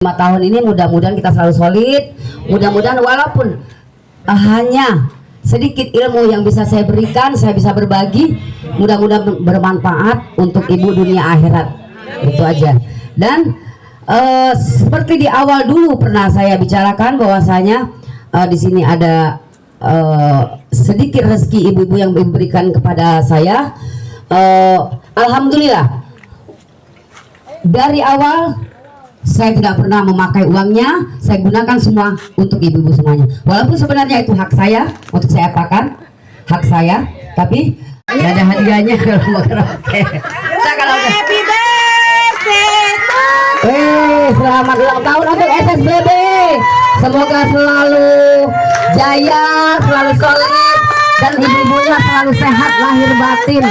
5 tahun ini mudah-mudahan kita selalu solid, mudah-mudahan walaupun hanya sedikit ilmu yang bisa saya berikan, saya bisa berbagi, mudah-mudahan bermanfaat untuk ibu dunia akhirat. Itu aja. Dan seperti di awal dulu pernah saya bicarakan bahwasanya di sini ada sedikit rezeki ibu-ibu yang diberikan kepada saya. Alhamdulillah dari awal saya tidak pernah memakai uangnya, saya gunakan semua untuk ibu-ibu semuanya. Walaupun sebenarnya itu hak saya untuk saya apakan, hak saya, tapi nggak ada hadiahnya kalau mau karaoke. Happy birthday to selamat ulang tahun untuk SSBB. Semoga selalu jaya, selalu solid, dan ibu-ibunya selalu sehat lahir batin.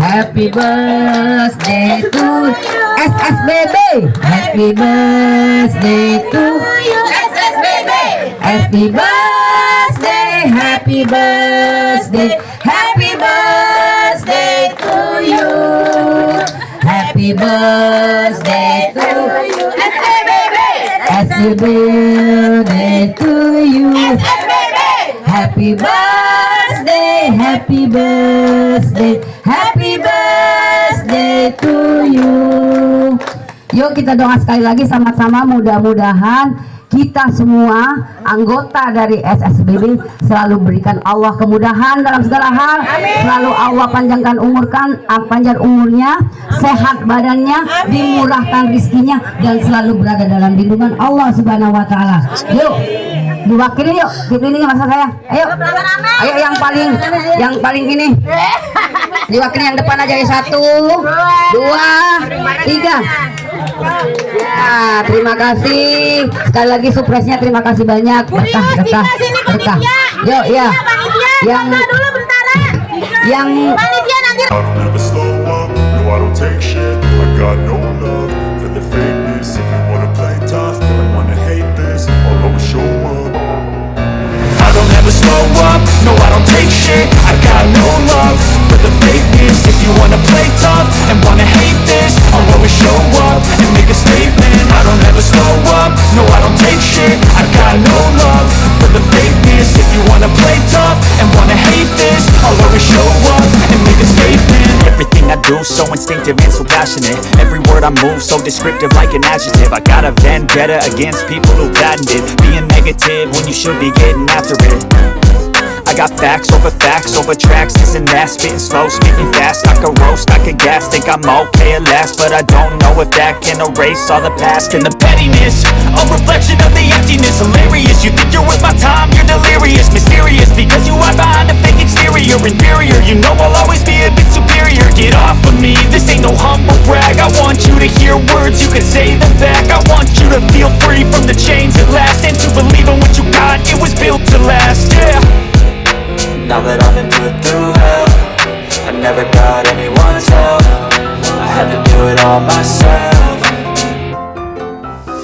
Happy birthday to SSBB. Happy birthday to SSBB. Happy birthday, happy birthday, happy birthday to you. Happy birthday to you, SSBB. Happy birthday to you, SSBB. Happy birthday, happy birthday, happy birthday to you. Yuk kita doa sekali lagi sama-sama, mudah-mudahan kita semua anggota dari SSBB selalu berikan Allah kemudahan dalam segala hal. Amin. Selalu Allah panjang umurnya, sehat badannya, dimurahkan rizkinya, dan selalu berada dalam lindungan Allah Subhanahu wa taala. Yuk diwakili, yuk dipilih masa saya. Ayo yang paling ini diwakili yang depan aja ya. 1, 2, 3. Ya, terima kasih sekali lagi surprise-nya, terima kasih banyak, berkah. Yuk ya, yang slow up, no I don't take shit. I got no love for the fakeness. If you wanna play tough and wanna hate this, I'll always show up and make a statement. I don't ever slow up, no I don't take shit. I got no love for the fakeness. If you wanna play tough and wanna hate this, I'll always show up and make a statement. Everything I do so instinctive and so passionate. Every word I move so descriptive like an adjective. I got a vendetta against people who patented being negative when you should be getting after it. I got facts over tracks, this and that, spitting slow, speaking fast. I could roast, I could gas, think I'm okay at last, but I don't know if that can erase all the past and the pettiness. A reflection of the emptiness, hilarious. You think you're worth my time, you're delirious, mysterious, because you hide behind a fake exterior. Inferior, you know I'll always be a bit superior. Get off of me, this ain't no humble brag. I want you to hear words, you can say them back. I want you to feel free from the chains at last, and to believe in what you got, it was built to last, yeah. Now that I've been put through hell, I never got anyone's help. I had to do it all myself.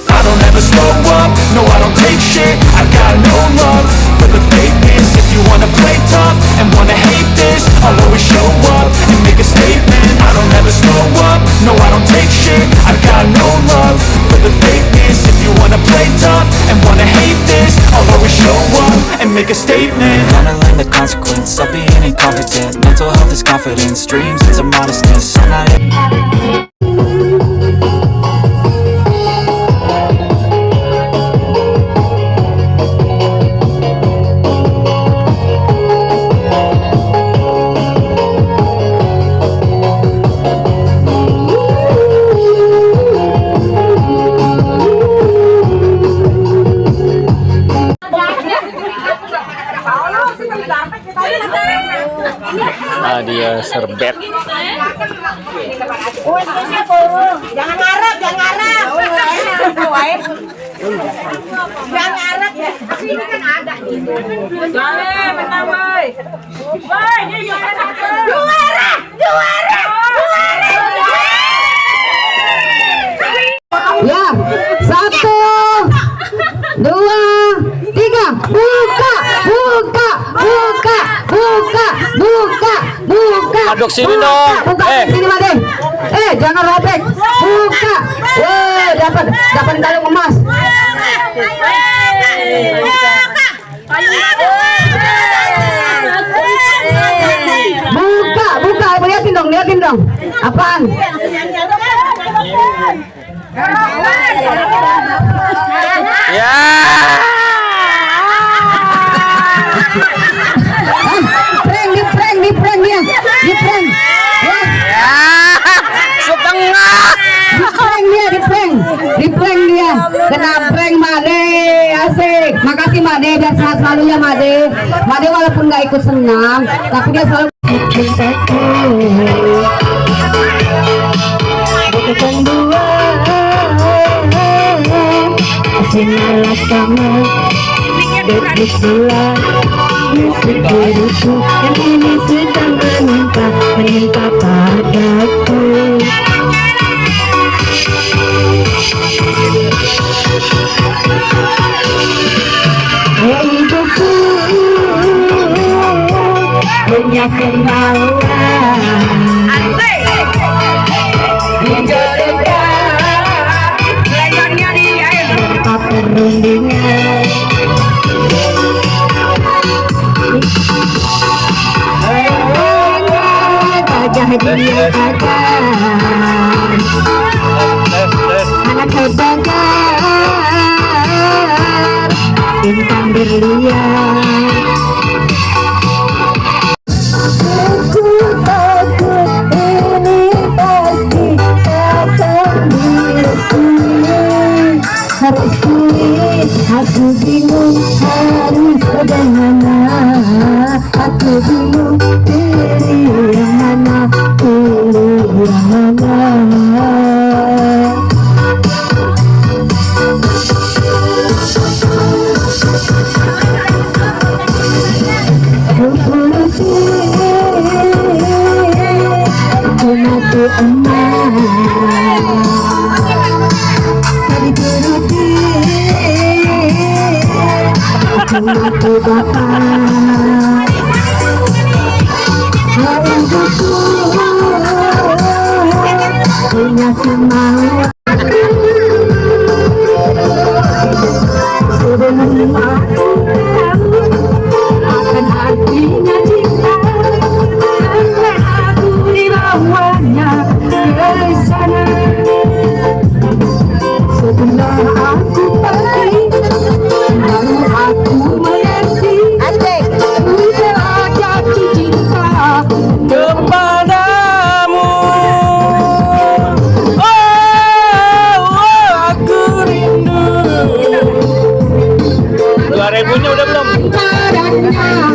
I don't ever slow up, no I don't take shit. I got no love for the fakeness. If you wanna play tough and wanna hate this, I'll always show up and make a statement. I don't ever slow up, no I don't take shit. I got no love for the fakeness. If you wanna play tough and wanna hate this, I'll always show up and make a statement. Gonna learn the consequence of being incompetent. Mental health is confidence, dreams into modestness. I'm not dia serbet. Jangan ngarep ya. Tapi ini kan ada gitu. Boleh, bentar, boy. Boy, dia juara. ya, 1, 2, 3, buka. Aduk sini dong. Buka sini, Made. Jangan robek. Buka. Dapat kalung emas. Buka, liatin dong. Apaan? Ya. Di prank. Ya. Setengah. Di prank dia. Kena prank Made, asik. Makasih Made, biar sehat selalu ya Made. Made walaupun nggak ikut senang, tapi dia selalu Sinalah kamu berbulan musik diriku yang ini sedang menimpa padaku. Hidupku punya kemauan perundingan gajah dia ada anak hebat bintang berlian. Aku takut ini pasti akan direstui. Harus pilih, aku bingung harus bagaimana. Aku bingung pilih yang mana, pilih yang mana. Aku emas dituruti, aku dapat hidupku punya kemauan. Sebenarnya aku tahu akan artinya cinta, karena aku dibawanya ke sana. Setelah aku pergi, baru aku mengerti ku telah jatuh cinta kepadamu. Aku rindu. 2000-nya udah belum? padanya.